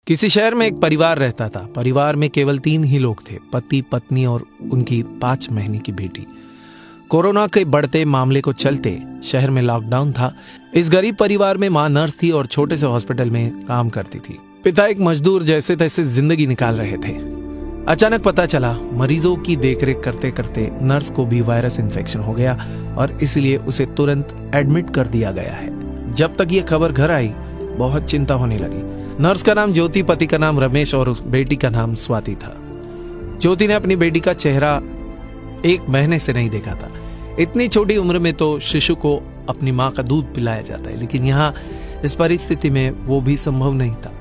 किसी शहर में एक परिवार रहता था। परिवार में केवल 3 ही लोग थे, पति, पत्नी और उनकी 5 महीने की बेटी। कोरोना के बढ़ते मामले को चलते शहर में लॉकडाउन था। इस गरीब परिवार में मां नर्स थी और छोटे से हॉस्पिटल में काम करती थी। पिता एक मजदूर जैसे तैसे जिंदगी निकाल रहे थे। अचानक पता चला मरीजों की देखरेख करते करते नर्स को भी वायरस इन्फेक्शन हो गया और इसलिए उसे तुरंत एडमिट कर दिया गया है। जब तक ये खबर घर आई, बहुत चिंता होने लगी। नर्स का नाम ज्योति, पति का नाम रमेश और बेटी का नाम स्वाति था। ज्योति ने अपनी बेटी का चेहरा 1 महीने से नहीं देखा था। इतनी छोटी उम्र में तो शिशु को अपनी माँ का दूध पिलाया जाता है, लेकिन यहाँ इस परिस्थिति में वो भी संभव नहीं था।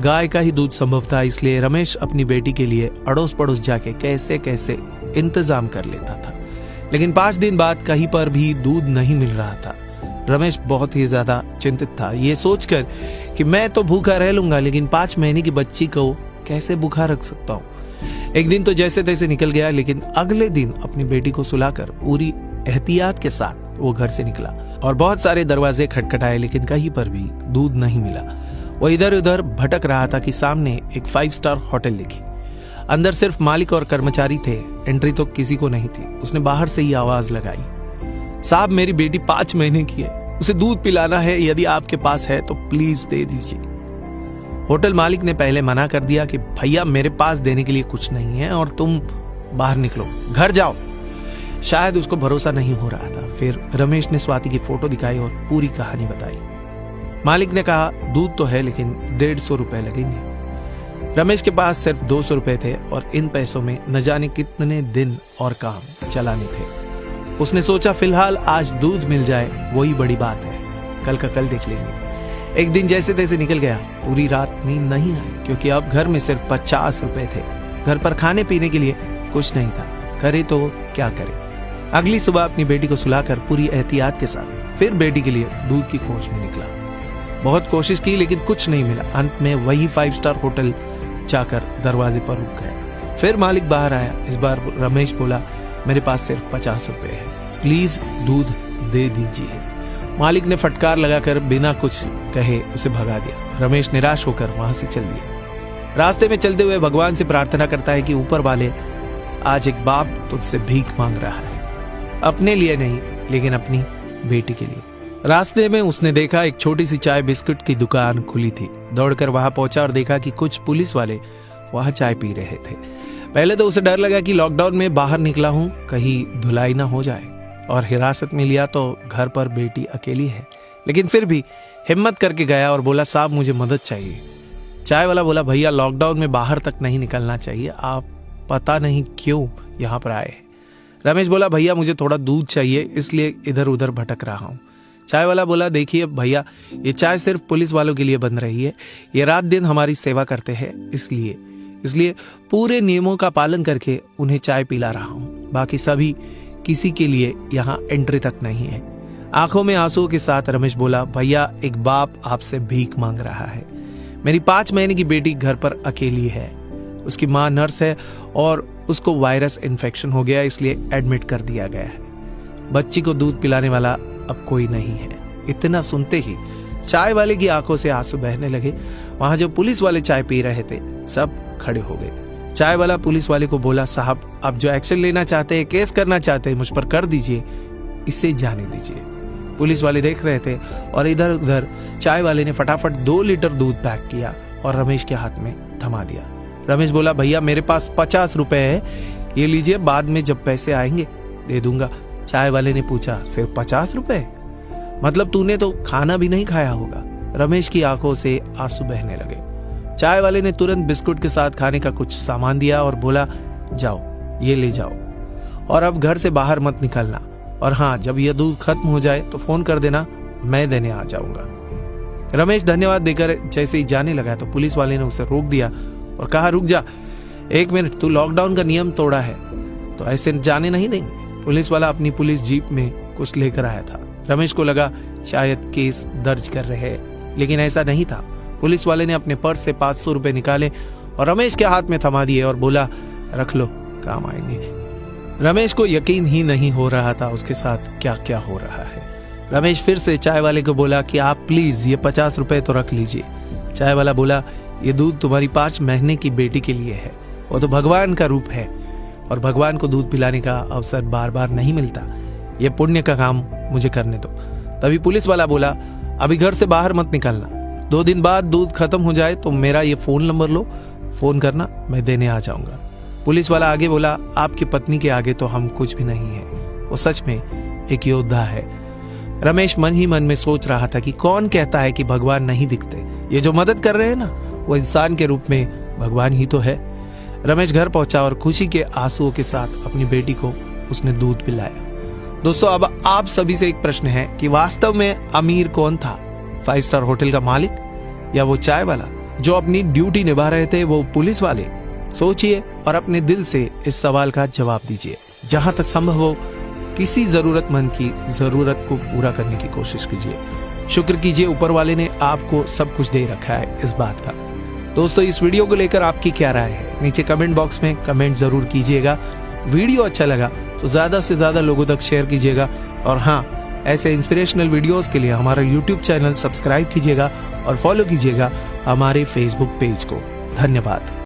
गाय का ही दूध संभव था, इसलिए रमेश अपनी बेटी के लिए अड़ोस पड़ोस जाके कैसे कैसे इंतजाम कर लेता था। लेकिन 5 दिन बाद कहीं पर भी दूध नहीं मिल रहा था। रमेश बहुत ही ज्यादा चिंतित था, ये सोचकर कि मैं तो भूखा रह लूंगा, लेकिन 5 महीने की बच्ची को कैसे भूखा रख सकता हूँ। एक दिन तो जैसे तैसे निकल गया, लेकिन अगले दिन अपनी बेटी को सुलाकर पूरी एहतियात के साथ वो घर से निकला और बहुत सारे दरवाजे खटखटाए, लेकिन कहीं पर भी दूध नहीं मिला। वो इधर उधर भटक रहा था कि सामने एक 5 स्टार होटल दिखी। अंदर सिर्फ मालिक और कर्मचारी थे, एंट्री तो किसी को नहीं थी। उसने बाहर से ही आवाज लगाई, साहब मेरी बेटी 5 महीने की है, उसे दूध पिलाना है, यदि आपके पास है तो प्लीज दे दीजिए। होटल मालिक ने पहले मना कर दिया कि भैया मेरे पास देने के लिए कुछ नहीं है और तुम बाहर निकलो, घर जाओ। शायद उसको भरोसा नहीं हो रहा था। फिर रमेश ने स्वाति की फोटो दिखाई और पूरी कहानी बताई। मालिक ने कहा दूध तो है, लेकिन 150 रुपए लगेंगे। रमेश के पास सिर्फ 200 रुपए थे और इन पैसों में न जाने कितने दिन और काम चलाने थे। उसने सोचा फिलहाल आज दूध मिल जाए वही बड़ी बात है, कल का कल देख लेंगे। एक दिन जैसे तैसे निकल गया। पूरी रात नींद नहीं आई, क्योंकि अब घर में सिर्फ 50 रुपए थे। घर पर खाने पीने के लिए कुछ नहीं था, करे तो क्या करे। अगली सुबह अपनी बेटी को सुलाकर पूरी एहतियात के साथ फिर बेटी के लिए दूध की खोज में निकला। बहुत कोशिश की, लेकिन कुछ नहीं मिला। अंत में वही 5 स्टार होटल जाकर दरवाजे पर रुक गया। फिर मालिक बाहर आया। इस बार रमेश बोला मेरे पास सिर्फ 50 रुपए है, प्लीज दूध दे दीजिए। मालिक ने फटकार लगाकर बिना कुछ कहे उसे भगा दिया। रमेश निराश होकर वहां से चल दिया। रास्ते में चलते हुए भगवान से प्रार्थना करता है कि ऊपर वाले, आज एक बाप तुझसे भीख मांग रहा है, अपने लिए नहीं लेकिन अपनी बेटी के लिए। रास्ते में उसने देखा एक छोटी सी चाय बिस्कुट की दुकान खुली थी। दौड़कर वहां पहुंचा और देखा कि कुछ पुलिस वाले वहां चाय पी रहे थे। पहले तो उसे डर लगा कि लॉकडाउन में बाहर निकला हूं, कहीं धुलाई ना हो जाए, और हिरासत में लिया तो घर पर बेटी अकेली है। लेकिन फिर भी हिम्मत करके गया और बोला साहब मुझे मदद चाहिए। चाय वाला बोला भैया लॉकडाउन में बाहर तक नहीं निकलना चाहिए, आप पता नहीं क्यों यहाँ पर आए हैं। रमेश बोला भैया मुझे थोड़ा दूध चाहिए, इसलिए इधर उधर भटक रहा हूँ। चाय वाला बोला देखिए भैया, ये चाय सिर्फ पुलिस वालों के लिए बन रही है, ये रात दिन हमारी सेवा करते हैं, इसलिए पूरे नियमों का पालन करके उन्हें चाय पिला रहा हूँ। बाकी सभी किसी के लिए यहाँ एंट्री तक नहीं है। आंखों में आंसुओं के साथ रमेश बोला भैया एक बाप आपसे भीख मांग रहा है। मेरी 5 महीने की बेटी घर पर अकेली है, उसकी माँ नर्स है और उसको वायरस इन्फेक्शन हो गया, इसलिए एडमिट कर दिया गया है। बच्ची को दूध पिलाने वाला अब कोई नहीं है। इतना सुनते ही चाय वाले की आंखों से आंसू बहने लगे। वहां जो पुलिस वाले चाय पी रहे थे सब खड़े हो गए। चाय वाला पुलिस वाले को बोला साहब आप जो एक्शन लेना चाहते हैं, केस करना चाहते हैं, मुझ पर कर दीजिए, इससे जाने दीजिए। पुलिस वाले देख रहे थे और इधर उधर चाय वाले ने फटाफट 2 लीटर दूध पैक किया और रमेश के हाथ में थमा दिया। रमेश बोला भैया मेरे पास 50 रुपए है, ये लीजिए, बाद में जब पैसे आएंगे दे दूंगा। चाय वाले ने पूछा सिर्फ 50 रुपए, मतलब तूने तो खाना भी नहीं खाया होगा। रमेश की आंखों से आंसू बहने लगे। चाय वाले ने तुरंत बिस्कुट के साथ खाने का कुछ सामान दिया और बोला जाओ ये ले जाओ, और अब घर से बाहर मत निकलना, और हाँ जब यह दूध खत्म हो जाए तो फोन कर देना, मैं देने आ जाऊंगा। रमेश धन्यवाद देकर जैसे ही जाने लगा तो पुलिस वाले ने उसे रोक दिया और कहा रुक जा, 1 मिनट, तू लॉकडाउन का नियम तोड़ा है तो ऐसे जाने नहीं देंगे। पुलिस वाला अपनी पुलिस जीप में कुछ लेकर आया था। रमेश को लगा शायद केस दर्ज कर रहे हैं, लेकिन ऐसा नहीं था। पुलिस वाले ने अपने पर्स से 500 रुपए निकाले और रमेश के हाथ में थमा दिए और बोला रख लो, काम आएंगे। रमेश को यकीन ही नहीं हो रहा था उसके साथ क्या क्या हो रहा है। रमेश फिर से चाय वाले को बोला कि आप प्लीज ये 50 रुपए तो रख लीजिए। चाय वाला बोला ये दूध तुम्हारी 5 महीने की बेटी के लिए है। वो तो भगवान का रूप है और भगवान को दूध पिलाने का अवसर बार बार नहीं मिलता। ये पुण्य का काम मुझे करने दो। तभी पुलिस वाला बोला, अभी घर से बाहर मत निकलना, 2 दिन बाद दूध खत्म हो जाए तो मेरा ये फोन नंबर लो, फोन करना, मैं देने आ जाऊंगा। पुलिस वाला आगे बोला, आपकी पत्नी के आगे तो हम कुछ भी नहीं है, वो सच में एक योद्धा है। रमेश मन ही मन में सोच रहा था कि कौन कहता है कि भगवान नहीं दिखते। ये जो मदद कर रहे हैं ना, वो इंसान के रूप में भगवान ही तो है। रमेश घर पहुंचा और खुशी के आंसुओं के साथ अपनी बेटी को उसने दूध पिलाया। दोस्तों, अब आप सभी से एक प्रश्न है कि वास्तव में अमीर कौन था? 5 स्टार होटल का मालिक या वो चाय वाला? जो अपनी ड्यूटी निभा रहे थे वो पुलिस वाले? सोचिए और अपने दिल से इस सवाल का जवाब दीजिए। जहां तक संभव हो किसी जरूरतमंद की जरूरत को पूरा करने की कोशिश कीजिए। शुक्र कीजिए ऊपर वाले ने आपको सब कुछ दे रखा है इस बात का। दोस्तों, इस वीडियो को लेकर आपकी क्या राय है? नीचे कमेंट बॉक्स में कमेंट जरूर कीजिएगा। वीडियो अच्छा लगा तो ज्यादा से ज्यादा लोगों तक शेयर कीजिएगा। और हाँ, ऐसे इंस्पिरेशनल वीडियोस के लिए हमारा यूट्यूब चैनल सब्सक्राइब कीजिएगा और फॉलो कीजिएगा हमारे फेसबुक पेज को। धन्यवाद।